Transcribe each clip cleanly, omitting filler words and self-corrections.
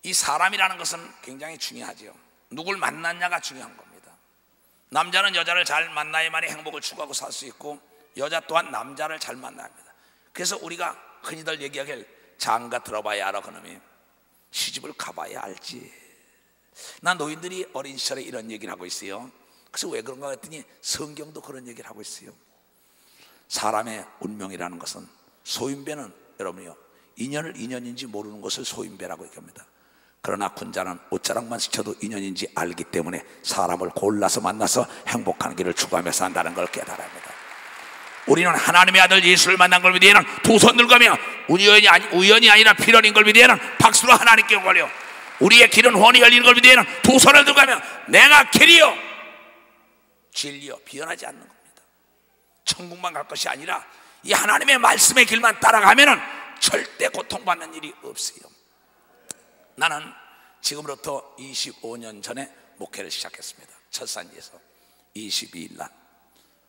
이 사람이라는 것은 굉장히 중요하죠. 누굴 만났냐가 중요한 겁니다. 남자는 여자를 잘 만나야만이 행복을 추구하고 살 수 있고, 여자 또한 남자를 잘 만나야 합니다. 그래서 우리가 흔히들 얘기하길 장가 들어봐야 알아. 그놈이 시집을 가봐야 알지. 나 노인들이 어린 시절에 이런 얘기를 하고 있어요. 그래서 왜 그런가 했더니 성경도 그런 얘기를 하고 있어요. 사람의 운명이라는 것은, 소인배는 여러분이요, 인연을 인연인지 모르는 것을 소인배라고 얘기합니다. 그러나 군자는 옷자락만 스쳐도 인연인지 알기 때문에 사람을 골라서 만나서 행복한 길을 추구하며 산다는 걸 깨달아야 합니다. 우리는 하나님의 아들 예수를 만난 걸 위해서는 두 손 들고며 우연이 아니라 필연인 걸 위해서는 박수로 하나님께 걸려, 우리의 길은 훤히 열리는 걸 위해서는 두 손을 들고며 내가 길이요 진리요 비변하지 않는 겁니다. 천국만 갈 것이 아니라 이 하나님의 말씀의 길만 따라가면은 절대 고통받는 일이 없어요. 나는 지금부터 25년 전에 목회를 시작했습니다. 철산지에서 22일 날.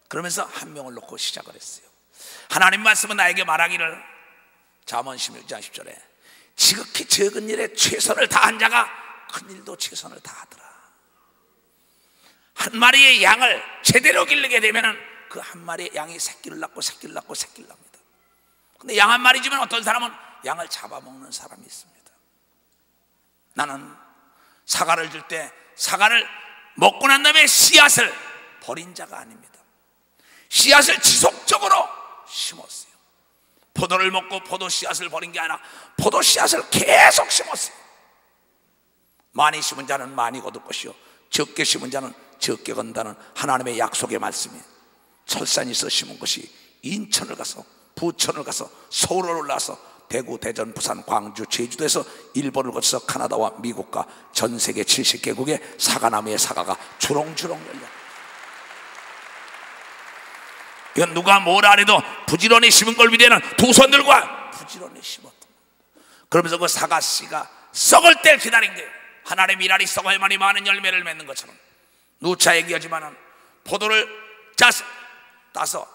그러면서 한 명을 놓고 시작을 했어요. 하나님 말씀은 나에게 말하기를, 잠언 16장 10절에 지극히 적은 일에 최선을 다한 자가 큰 일도 최선을 다하더라. 한 마리의 양을 제대로 기르게 되면은 그 한 마리의 양이 새끼를 낳고 새끼를 낳고 새끼를 납니다. 근데 양 한 마리지만 어떤 사람은 양을 잡아먹는 사람이 있습니다. 나는 사과를 줄 때 사과를 먹고 난 다음에 씨앗을 버린 자가 아닙니다. 씨앗을 지속적으로 심었어요. 포도를 먹고 포도 씨앗을 버린 게 아니라 포도 씨앗을 계속 심었어요. 많이 심은 자는 많이 거둘 것이요 적게 심은 자는 적게 건다는 하나님의 약속의 말씀이, 철산에서 심은 것이 인천을 가서 부천을 가서 서울을 올라서 대구, 대전, 부산, 광주, 제주도에서 일본을 거쳐서 카나다와 미국과 전 세계 70개국의 사과나무의 사과가 주렁주렁 열려. 이건 누가 뭐라 해도 부지런히 심은 걸 위해서는 두 손 들고 부지런히 심었다. 그러면서 그 사과씨가 썩을 때를 기다린 거예요. 하나님의 미랄이 썩어야만이 많은 열매를 맺는 것처럼, 누차 얘기하지만은 포도를 따서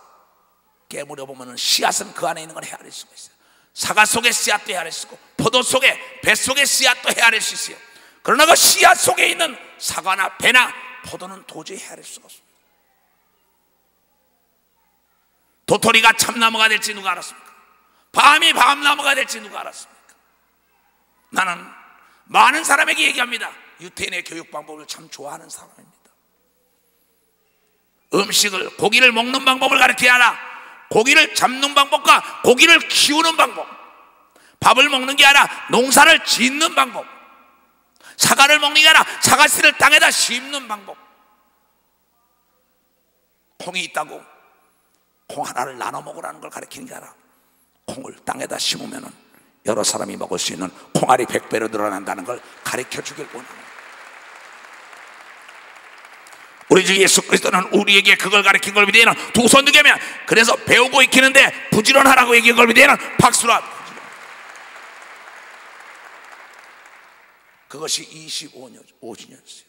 깨물어 보면은 씨앗은 그 안에 있는 건 헤아릴 수가 있어요. 사과 속에 씨앗도 헤아릴 수 있고 포도 속에 배 속에 씨앗도 헤아릴 수 있어요. 그러나 그 씨앗 속에 있는 사과나 배나 포도는 도저히 헤아릴 수가 없습니다. 도토리가 참나무가 될지 누가 알았습니까? 밤이 밤나무가 될지 누가 알았습니까? 나는 많은 사람에게 얘기합니다. 유태인의 교육 방법을 참 좋아하는 사람입니다. 음식을, 고기를 먹는 방법을 가르쳐야 하나, 고기를 잡는 방법과 고기를 키우는 방법, 밥을 먹는 게 아니라 농사를 짓는 방법, 사과를 먹는 게 아니라 사과씨를 땅에다 심는 방법. 콩이 있다고 콩 하나를 나눠 먹으라는 걸 가르치는 게 아니라 콩을 땅에다 심으면 여러 사람이 먹을 수 있는 콩알이 100배로 늘어난다는 걸 가르쳐 주길 원합니다. 우리 주 예수 그리스도는 우리에게 그걸 가르친 걸 위대는 두 손 들게 하면, 그래서 배우고 익히는데 부지런하라고 얘기한 걸 위대는 박수라. 그것이 25년이었어요.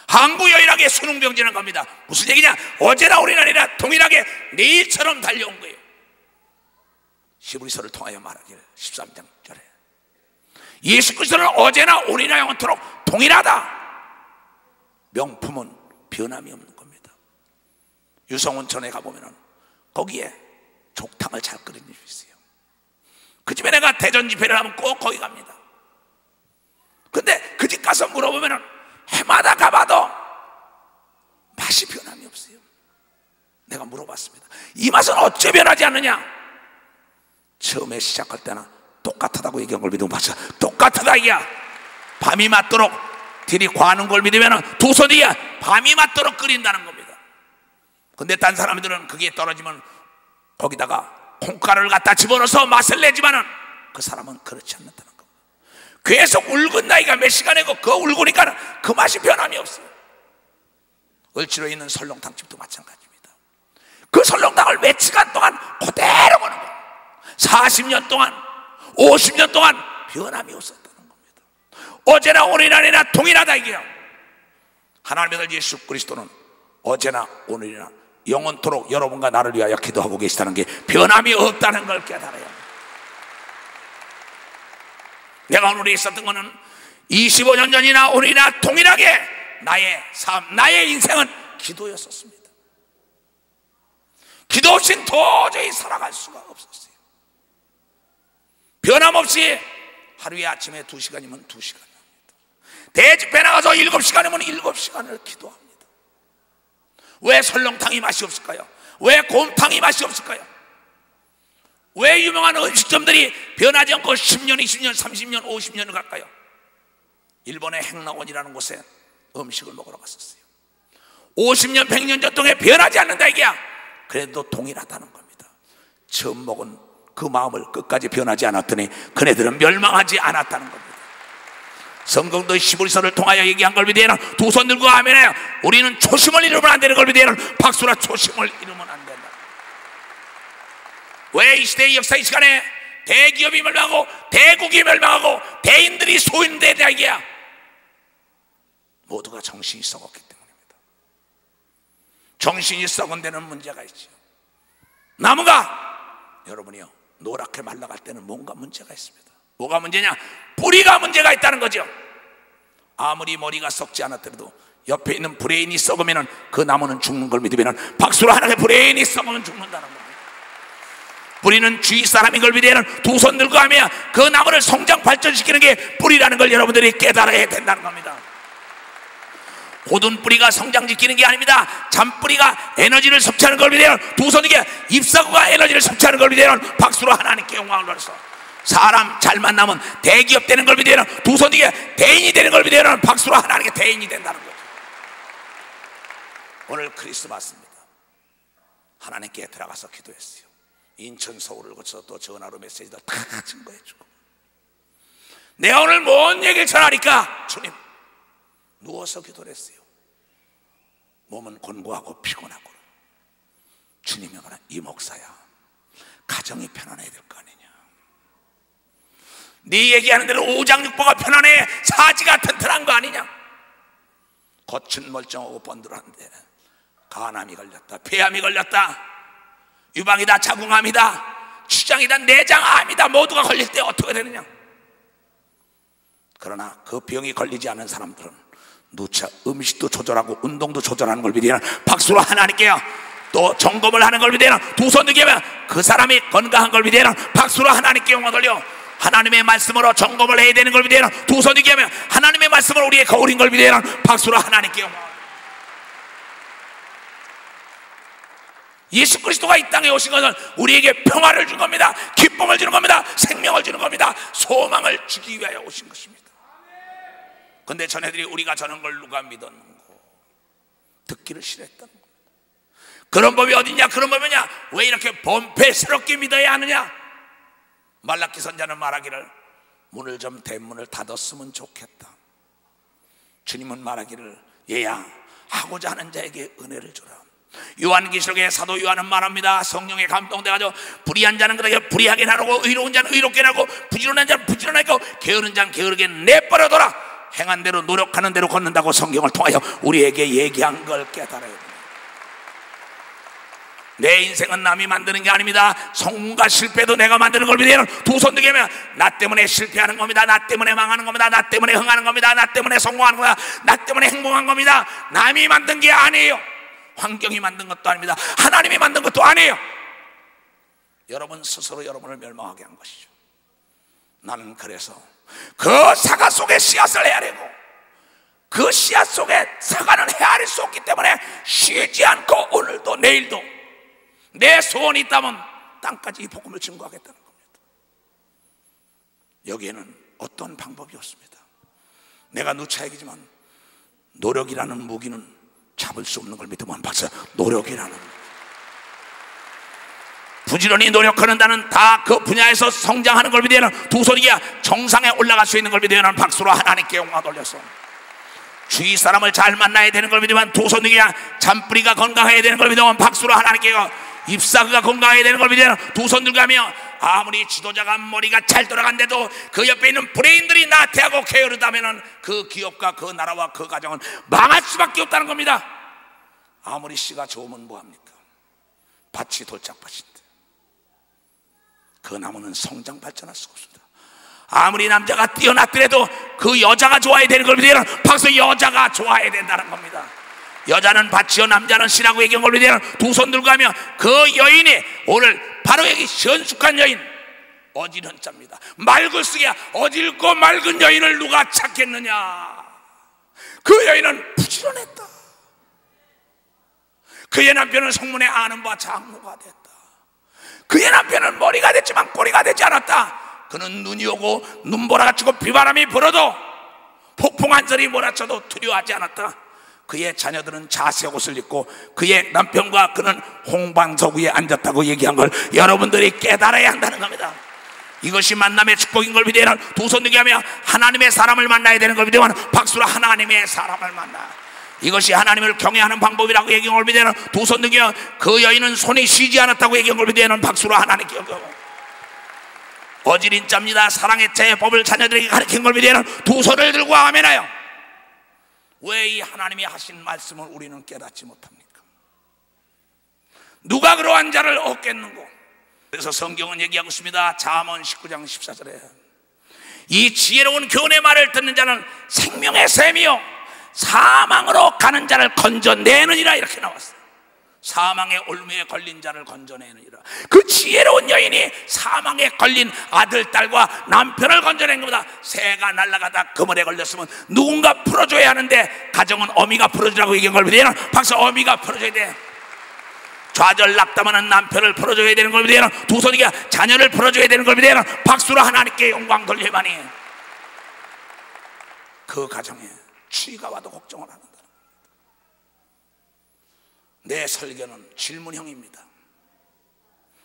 항구여인하게 수능병지는 겁니다. 무슨 얘기냐? 어제나 오늘 아니라 동일하게 내일처럼 달려온 거예요. 히브리서를 통하여 말하기를 13장 절에 예수 그리스도는 어제나 오늘이나 영원토록 동일하다. 명품은 변함이 없는 겁니다. 유성온천에 가보면 거기에 족탕을 잘 끓이는 집이 있어요. 그 집에 내가 대전 집회를 하면 꼭 거기 갑니다. 근데 그 집 가서 물어보면 해마다 가봐도 맛이 변함이 없어요. 내가 물어봤습니다. 이 맛은 어째 변하지 않느냐? 처음에 시작할 때나 똑같다고 얘기한 걸 믿으면 맞아. 똑같다 이야. 밤이 맞도록 들이 과는 걸 믿으면 두 손이야 밤이 맞도록 끓인다는 겁니다. 근데 딴 사람들은 그게 떨어지면 거기다가 콩가루를 갖다 집어넣어서 맛을 내지만은 그 사람은 그렇지 않는다는 겁니다. 계속 울군 나이가 몇 시간이고 그 울고니까 그 맛이 변함이 없어요. 을지로에 있는 설렁탕집도 마찬가지입니다. 그 설렁탕을 몇 시간 동안 그대로 먹는 거예요. 40년 동안 50년 동안 변함이 없었다는 겁니다. 어제나 오늘이나 아니라 동일하다 이게요. 하나님의 아들 예수 그리스도는 어제나 오늘이나 영원토록 여러분과 나를 위하여 기도하고 계시다는 게 변함이 없다는 걸 깨달아요. 내가 오늘 있었던 것은 25년 전이나 오늘이나 동일하게 나의 삶, 나의 인생은 기도였었습니다. 기도 없이는 도저히 살아갈 수가 없었어요. 변함없이 하루에 아침에 2시간이면 2시간입니다. 대집회 나가서 7시간이면 7시간을 기도합니다. 왜 설렁탕이 맛이 없을까요? 왜 곰탕이 맛이 없을까요? 왜 유명한 음식점들이 변하지 않고 10년, 20년, 30년, 50년을 갈까요? 일본의 행라원이라는 곳에 음식을 먹으러 갔었어요. 50년, 100년 전통에 변하지 않는다 이게야. 그래도 동일하다는 겁니다. 처음 먹은 그 마음을 끝까지 변하지 않았더니 그네들은 멸망하지 않았다는 겁니다. 성경도 히브리서를 통하여 얘기한 걸 믿으면 두 손 들고 아멘해요. 우리는 초심을 잃으면 안 되는 걸 믿으면 박수라 초심을 잃으면 안 된다. 왜 이 시대의 역사 이 시간에 대기업이 멸망하고 대국이 멸망하고 대인들이 소인되다 이게야? 모두가 정신이 썩었기 때문입니다. 정신이 썩은 데는 문제가 있죠. 나무가 여러분이요 노랗게 말라갈 때는 뭔가 문제가 있습니다. 뭐가 문제냐? 뿌리가 문제가 있다는 거죠. 아무리 머리가 썩지 않았더라도 옆에 있는 브레인이 썩으면 그 나무는 죽는 걸 믿으면 박수로 하나님의 브레인이 썩으면 죽는다는 겁니다. 뿌리는 주위 사람인 걸 믿으면 두 손 들고 하며 그 나무를 성장 발전시키는 게 뿌리라는 걸 여러분들이 깨달아야 된다는 겁니다. 고든 뿌리가 성장시키는 게 아닙니다. 잔뿌리가 에너지를 섭취하는 걸 믿으면 두 손 들고 잎사구가 에너지를 섭취하는 걸 믿으면 박수로 하나님께 영광을 돌려서 사람 잘 만나면 대기업 되는 걸 믿으면 두 손 들고 대인이 되는 걸 믿으면 박수로 하나님께 대인이 된다는 거죠. 오늘 크리스마스입니다. 하나님께 들어가서 기도했어요. 인천 서울을 거쳐서 또 전화로 메시지도 다 증거해주고 내가 오늘 뭔 얘기를 전하니까 주님 누워서 기도를 했어요. 몸은 곤고하고 피곤하고 주님이 말한 이 목사야 가정이 편안해야 될 거 아니냐. 네 얘기하는 대로 오장육부가 편안해 사지가 튼튼한 거 아니냐. 겉은 멀쩡하고 번들한데 간암이 걸렸다, 폐암이 걸렸다, 유방이다, 자궁암이다, 추장이다, 내장암이다 모두가 걸릴 때 어떻게 되느냐. 그러나 그 병이 걸리지 않은 사람들은 누차 음식도 조절하고 운동도 조절하는 걸 믿으면 박수로 하나님께요 또 점검을 하는 걸 믿으면 두 손 들게 하면 그 사람이 건강한 걸 믿으면 박수로 하나님께 영광 돌려 하나님의 말씀으로 점검을 해야 되는 걸 믿으면 두 손 들게 하면 하나님의 말씀으로 우리의 거울인 걸 믿으면 박수로 하나님께 영광. 예수 그리스도가 이 땅에 오신 것은 우리에게 평화를 준 겁니다. 기쁨을 주는 겁니다. 생명을 주는 겁니다. 소망을 주기 위하여 오신 것입니다. 근데 전애들이 우리가 저런 걸 누가 믿었는고 듣기를 싫어했다는 겁니다. 그런 법이 어딨냐, 그런 법이 뭐냐, 왜 이렇게 범패스럽게 믿어야 하느냐. 말라기 선자는 말하기를 문을 좀 대문을 닫았으면 좋겠다. 주님은 말하기를 얘야 하고자 하는 자에게 은혜를 주라. 요한계시록에 사도 요한은 말합니다. 성령에 감동돼가지고 불의한 자는 그렇게 불의하게 나누고 의로운 자는 의롭게 나누고 부지런한 자는 부지런하게 하고 게으른 자는 게으르게 내버려둬라. 행한 대로 노력하는 대로 걷는다고 성경을 통하여 우리에게 얘기한 걸 깨달아야 됩니다. 내 인생은 남이 만드는 게 아닙니다. 성공과 실패도 내가 만드는 걸 믿으면 두 손 들게 하면 나 때문에 실패하는 겁니다. 나 때문에 망하는 겁니다. 나 때문에 흥하는 겁니다. 나 때문에 성공하는 겁니다. 나 때문에 행복한 겁니다. 남이 만든 게 아니에요. 환경이 만든 것도 아닙니다. 하나님이 만든 것도 아니에요. 여러분 스스로 여러분을 멸망하게 한 것이죠. 나는 그래서 그 사과 속에 씨앗을 헤아리고 그 씨앗 속에 사과는 헤아릴 수 없기 때문에 쉬지 않고 오늘도 내일도 내 소원이 있다면 땅까지 이 복음을 증거하겠다는 겁니다. 여기에는 어떤 방법이 없습니다. 내가 누차 얘기지만 노력이라는 무기는 잡을 수 없는 걸 믿으면 박사 노력이라는 부지런히 노력하는 자는 다 그 분야에서 성장하는 걸 믿으면 두 손이야 정상에 올라갈 수 있는 걸 믿으면 박수로 하나님께 영광 돌려서 주위 사람을 잘 만나야 되는 걸 믿으면 두 손이야 잔뿌리가 건강해야 되는 걸 믿으면 박수로 하나님께 잎사귀가 건강해야 되는 걸 믿으면 두 손 들고 하며 아무리 지도자가 머리가 잘 돌아간데도 그 옆에 있는 브레인들이 나태하고 게으르다면 그 기업과 그 나라와 그 가정은 망할 수밖에 없다는 겁니다. 아무리 씨가 좋으면 뭐합니까? 밭이 돌짝밭인데 그 나무는 성장 발전할 수가 없습니다. 아무리 남자가 뛰어났더라도 그 여자가 좋아야 되는 걸 믿으면 박수, 여자가 좋아야 된다는 겁니다. 여자는 밭이요 남자는 씨라고 얘기한 걸 믿으면 두 손 들고 하면 그 여인이 오늘 바로 여기 현숙한 여인, 어지른 자입니다. 말글쓰기야. 어질고 맑은 여인을 누가 찾겠느냐. 그 여인은 부지런했다. 그의 남편은 성문에 아는 바 장로가 됐다. 그의 남편은 머리가 됐지만 꼬리가 되지 않았다. 그는 눈이 오고 눈보라가 치고 비바람이 불어도 폭풍 한 소리 몰아쳐도 두려워하지 않았다. 그의 자녀들은 자색 옷을 입고 그의 남편과 그는 홍방석 위에 앉았다고 얘기한 걸 여러분들이 깨달아야 한다는 겁니다. 이것이 만남의 축복인 걸 믿으면 두 손 들게 하며 하나님의 사람을 만나야 되는 걸 믿으면 박수로 하나님의 사람을 만나. 이것이 하나님을 경외하는 방법이라고 얘기한 걸 믿으면 두 손 들게 하며 그 여인은 손이 쉬지 않았다고 얘기한 걸 믿으면 박수로 하나님께 여겨고. 어지린 자입니다. 사랑의 제법을 자녀들에게 가르친 걸 믿으면 두 손을 들고 아멘하여. 왜 이 하나님이 하신 말씀을 우리는 깨닫지 못합니까? 누가 그러한 자를 얻겠는고? 그래서 성경은 얘기하고 있습니다. 잠언 19장 14절에 이 지혜로운 교훈의 말을 듣는 자는 생명의 샘이요 사망으로 가는 자를 건져내느니라, 이렇게 나왔어요. 사망의 올무에 걸린 자를 건져내느니라. 그 지혜로운 여인이 사망에 걸린 아들, 딸과 남편을 건져낸 겁니다. 새가 날아가다 그물에 걸렸으면 누군가 풀어줘야 하는데 가정은 어미가 풀어주라고 얘기한 걸 믿으면 박수, 어미가 풀어줘야 돼. 좌절 낙담하는 남편을 풀어줘야 되는 걸 믿으면 두 손이가 자녀를 풀어줘야 되는 걸 믿으면 박수로 하나님께 영광 돌려만이. 그 가정에 추위가 와도 걱정을 안 한다. 내 설교는 질문형입니다.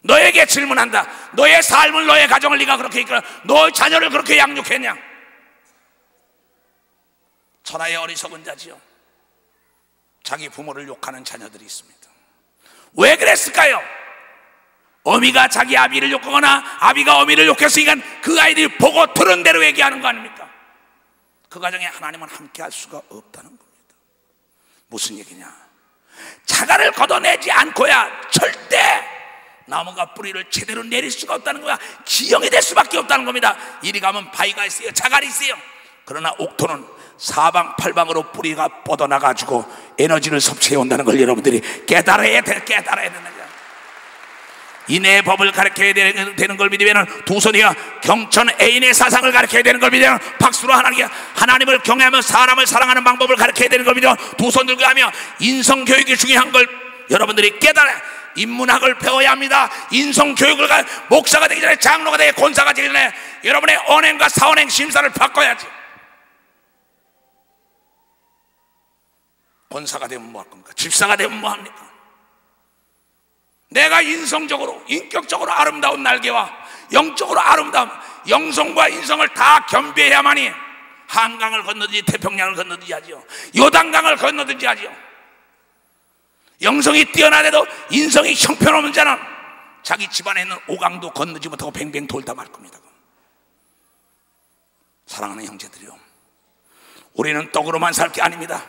너에게 질문한다. 너의 삶을, 너의 가정을 네가 그렇게 이끌어, 너의 자녀를 그렇게 양육했냐? 천하의 어리석은 자지요. 자기 부모를 욕하는 자녀들이 있습니다. 왜 그랬을까요? 어미가 자기 아비를 욕하거나 아비가 어미를 욕했으니까 그 아이들이 보고 들은 대로 얘기하는 거 아닙니까? 그 가정에 하나님은 함께 할 수가 없다는 겁니다. 무슨 얘기냐? 자갈을 걷어내지 않고야 절대 나무가 뿌리를 제대로 내릴 수가 없다는 거야. 기형이 될 수밖에 없다는 겁니다. 이리 가면 바위가 있어요, 자갈이 있어요. 그러나 옥토는 사방팔방으로 뿌리가 뻗어나가지고 에너지를 섭취해 온다는 걸 여러분들이 깨달아야 되는 거야. 인애의 법을 가르쳐야 되는 걸 믿으면 두 손이가 경천 애인의 사상을 가르쳐야 되는 걸 믿으면 박수로 하나님을 경외하며 사람을 사랑하는 방법을 가르쳐야 되는 걸 믿으면 두 손 들고 하며 인성교육이 중요한 걸 여러분들이 깨달아야. 인문학을 배워야 합니다. 인성교육을 목사가 되기 전에, 장로가 되기 전에, 권사가 되기 전에 여러분의 언행과 사언행 심사를 바꿔야지. 권사가 되면 뭐 할 겁니까? 집사가 되면 뭐 합니까? 내가 인성적으로, 인격적으로 아름다운 날개와 영적으로 아름다운 영성과 인성을 다 겸비해야만이 한강을 건너든지 태평양을 건너든지 하지요. 요단강을 건너든지 하지요. 영성이 뛰어나대도 인성이 형편없는 자는 자기 집안에 있는 오강도 건너지 못하고 뱅뱅 돌다 말 겁니다. 사랑하는 형제들이요, 우리는 떡으로만 살 게 아닙니다.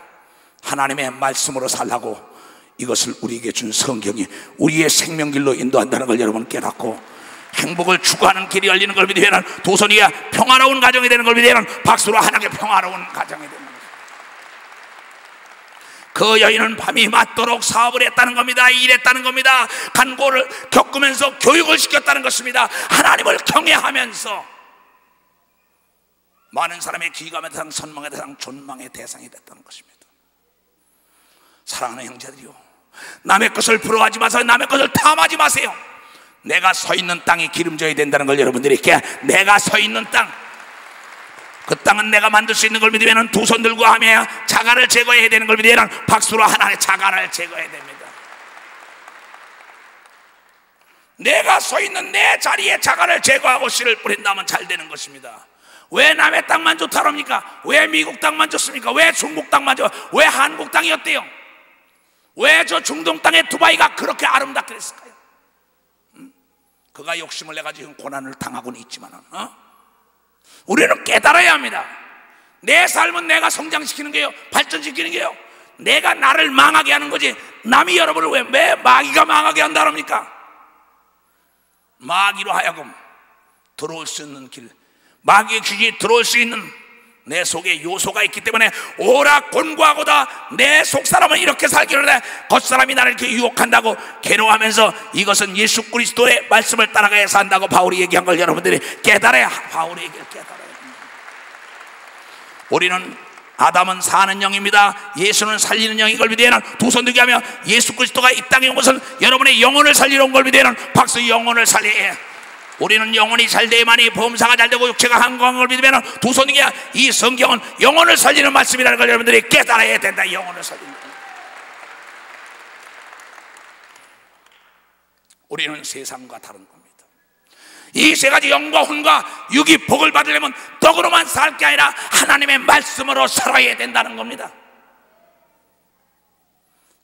하나님의 말씀으로 살라고 이것을 우리에게 준 성경이 우리의 생명길로 인도한다는 걸 여러분 깨닫고 행복을 추구하는 길이 열리는 걸 믿으면 두 손이야 평화로운 가정이 되는 걸 믿으면 박수로 하나님의 평화로운 가정이 되는 겁니다. 그 여인은 밤이 맞도록 사업을 했다는 겁니다. 일했다는 겁니다. 간고를 겪으면서 교육을 시켰다는 것입니다. 하나님을 경외하면서 많은 사람의 기감의 대상, 선망의 대상, 존망의 대상이 됐다는 것입니다. 사랑하는 형제들이요, 남의 것을 부러워하지 마세요. 남의 것을 탐하지 마세요. 내가 서 있는 땅이 기름져야 된다는 걸 여러분들이 내가 서 있는 땅, 그 땅은 내가 만들 수 있는 걸 믿으면 두 손 들고 하며 자갈을 제거해야 되는 걸 믿으면 박수로 하나의 자갈을 제거해야 됩니다. 내가 서 있는 내 자리에 자갈을 제거하고 씨를 뿌린다면 잘 되는 것입니다. 왜 남의 땅만 좋다랍니까? 왜 미국 땅만 좋습니까? 왜 중국 땅만 좋아? 왜 한국 땅이 어때요? 왜 저 중동 땅의 두바이가 그렇게 아름답게 됐을까요? 그가 욕심을 내가지고 고난을 당하고는 있지만 우리는 깨달아야 합니다. 내 삶은 내가 성장시키는 게요, 발전시키는 게요, 내가 나를 망하게 하는 거지 남이 여러분을 왜 마귀가 망하게 한다랍니까? 마귀로 하여금 들어올 수 있는 길, 마귀의 귀신이 들어올 수 있는 내 속에 요소가 있기 때문에 오라 곤고하고다 내 속사람은 이렇게 살기를 해 겉사람이 나를 이렇게 유혹한다고 괴로워하면서 이것은 예수 그리스도의 말씀을 따라가야 산다고 바울이 얘기한 걸 여러분들이 깨달아야, 바울의 얘기를 깨달아야 합니다. 우리는 아담은 사는 영입니다. 예수는 살리는 영인 걸 믿어야는 두 손 들게 하며 예수 그리스도가 이 땅에 온 것은 여러분의 영혼을 살리러 온 걸 믿어야는 박수 영혼을 살려야 해. 우리는 영혼이 잘 돼야만이 범사가 잘 되고 육체가 한가한 걸 믿으면 두 손이게 이 성경은 영혼을 살리는 말씀이라는 걸 여러분들이 깨달아야 된다. 영혼을 살리는 것. 우리는 세상과 다른 겁니다. 이 세 가지 영과 혼과 육이 복을 받으려면 떡으로만 살 게 아니라 하나님의 말씀으로 살아야 된다는 겁니다.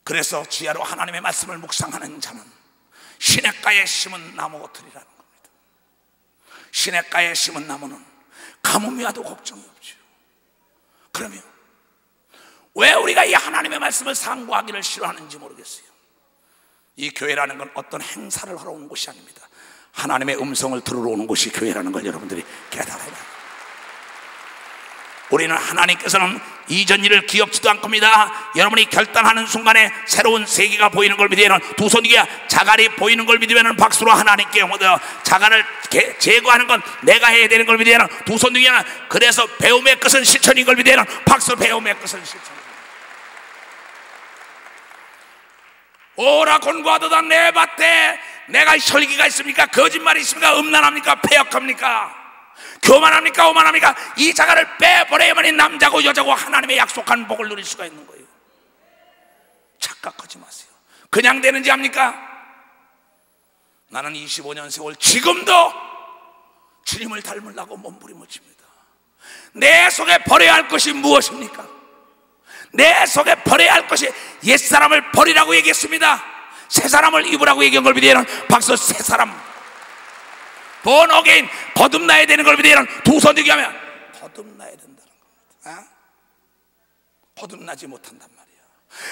그래서 지혜로 하나님의 말씀을 묵상하는 자는 시냇가에 심은 나무 같으리라는 겁니다. 시냇가에 심은 나무는 가뭄이 와도 걱정이 없죠. 그러면 왜 우리가 이 하나님의 말씀을 상고하기를 싫어하는지 모르겠어요. 이 교회라는 건 어떤 행사를 하러 오는 곳이 아닙니다. 하나님의 음성을 들으러 오는 곳이 교회라는 걸 여러분들이 깨달아야 합니다. 우리는 하나님께서는 이전 일을 기억지도 않겁니다. 여러분이 결단하는 순간에 새로운 세계가 보이는 걸 믿으면 두 손이야 자갈이 보이는 걸 믿으면 박수로 하나님께 영원하여 자갈을 제거하는 건 내가 해야 되는 걸 믿으면 두 손이야 그래서 배움의 끝은 실천인 걸 믿으면 박수 배움의 끝은 실천. 오라 곤고하도다 내 밭에 내가 혈기가 있습니까? 거짓말이 있습니까? 음란합니까? 패역합니까? 교만합니까? 오만합니까? 이 자갈을 빼버려야만이 남자고 여자고 하나님의 약속한 복을 누릴 수가 있는 거예요. 착각하지 마세요. 그냥 되는지 압니까? 나는 25년 세월 지금도 주님을 닮으려고 몸부림을 칩니다. 내 속에 버려야 할 것이 무엇입니까? 내 속에 버려야 할 것이 옛사람을 버리라고 얘기했습니다. 새사람을 입으라고 얘기한 걸 믿으면 박수 새사람 본 어게인 거듭나야 되는 걸 믿으면 두 손 들게 하면 거듭나야 된다는 겁니다. 거듭나지 못한단 말이야.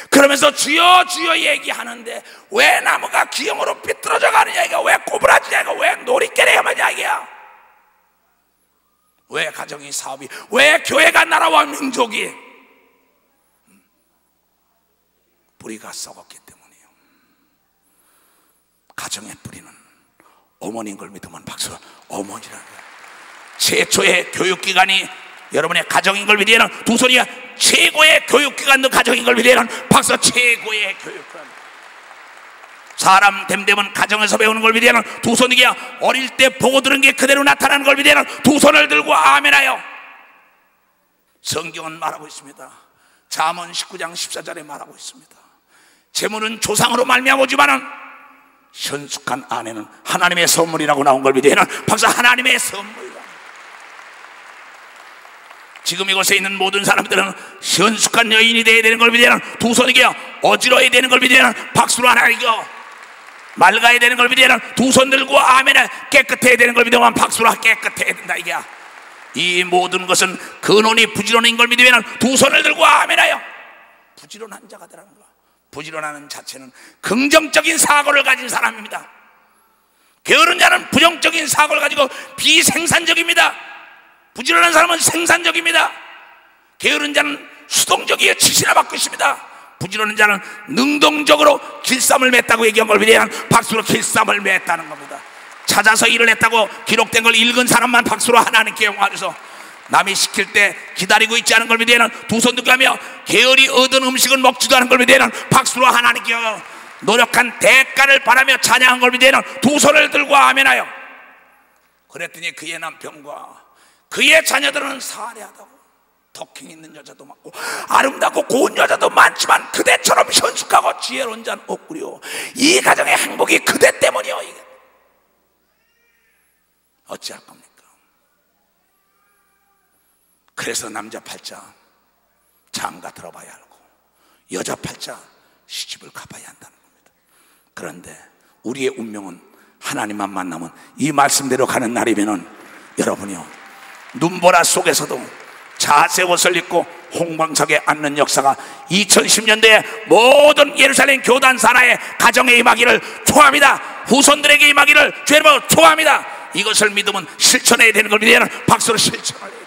그러면서 주여 주여 얘기하는데 왜 나무가 기형으로 삐뚤어져 가느냐 이거 왜 꼬부라지냐 이거 왜 놀이개래야만이야 이게야. 왜 가정이 사업이 왜 교회가 나라와 민족이 뿌리가 썩었기 때문이에요. 가정의 뿌리는 어머니인 걸 믿으면 박수 어머니라는 거예요. 최초의 교육기관이 여러분의 가정인 걸 믿으면 두 손이야 최고의 교육기관도 가정인 걸 믿으면 박수 최고의 교육기관. 사람 됨됨은 가정에서 배우는 걸 믿으면 두 손이야 어릴 때 보고 들은 게 그대로 나타나는 걸 믿으면 두 손을 들고 아멘하여. 성경은 말하고 있습니다. 잠언 19장 14절에 말하고 있습니다. 재물은 조상으로 말미암아 오지만은 현숙한 아내는 하나님의 선물이라고 나온 걸 믿으면 박수 하나님의 선물이다. 지금 이곳에 있는 모든 사람들은 현숙한 여인이 되어야 되는 걸 믿으면 두 손이게 어지러워야 되는 걸 믿으면 박수로 하나 이겨. 맑아야 되는 걸 믿으면 두 손 들고 아멘을 깨끗해야 되는 걸 믿으면 박수로 깨끗해야 된다 이게. 이 모든 것은 근원이 부지런인 걸 믿으면 두 손을 들고 아멘하여. 부지런한 자가 되라는 거야. 부지런하는 자체는 긍정적인 사고를 가진 사람입니다. 게으른 자는 부정적인 사고를 가지고 비생산적입니다. 부지런한 사람은 생산적입니다. 게으른 자는 수동적이에 치시나 받고 있습니다. 부지런한 자는 능동적으로 길쌈을 맸다고 얘기한 걸 믿으면 박수로 길쌈을 맸다는 겁니다. 찾아서 일을 했다고 기록된 걸 읽은 사람만 박수로 하나님께 영광하셔서 남이 시킬 때 기다리고 있지 않은 걸 믿으면 두 손 들고 하며 게으리 얻은 음식을 먹지도 않은 걸 믿으면 박수로 하나님께 노력한 대가를 바라며 찬양한 걸 믿으면 두 손을 들고 아멘하여. 그랬더니 그의 남편과 그의 자녀들은 사례하다고 덕행 있는 여자도 많고 아름답고 고운 여자도 많지만 그대처럼 현숙하고 지혜로운 자는 없구려. 이 가정의 행복이 그대 때문이요. 이게 어찌할 겁니까? 그래서 남자 팔자 장가 들어봐야 알고 여자 팔자 시집을 가봐야 한다는 겁니다. 그런데 우리의 운명은 하나님만 만나면 이 말씀대로 가는 날이면은 여러분이요 눈보라 속에서도 자색 옷을 입고 홍방석에 앉는 역사가 2010년대에 모든 예루살렘 교단 산하의 가정에 임하기를 초합니다. 후손들에게 임하기를 주님으로 초합니다. 이것을 믿으면 실천해야 되는 걸 이제는 박수로 실천을 해요.